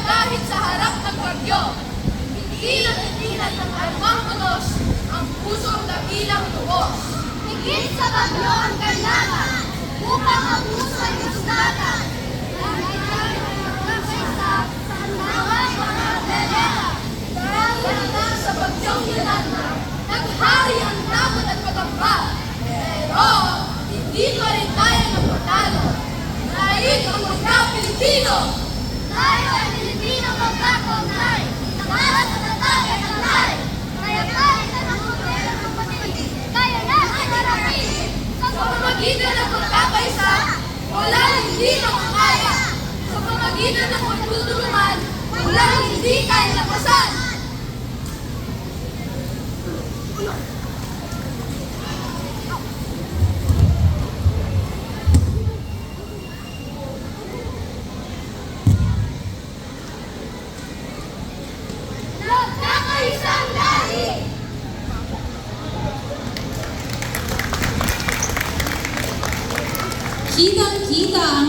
Kahit sa harap ng bagyo, hindi ng anumang unos ang pusong dakilang lubos. Higit sa bagyo ang kailangan upang ang puso ay lusdagan. Dahil sa mga dela. Dahil na sa bagyong Yolanda, naghari ang takot at pagamba. Pero hindi pa rin tayo napatalo. Dahil ang mga Pilipino, Tayo ay Pilipino magkakunay, para sa tatag at alay. Kaya kahit anong problema ng kapatid, kaya natin harapin. sa pamamagitan ng pagkakaisa, walang hindi makakaya. Sa pamamagitan ng pagtutulungan, walang hindi kaya lapasan. Nagkakaisang lahi! Kitang-kita ang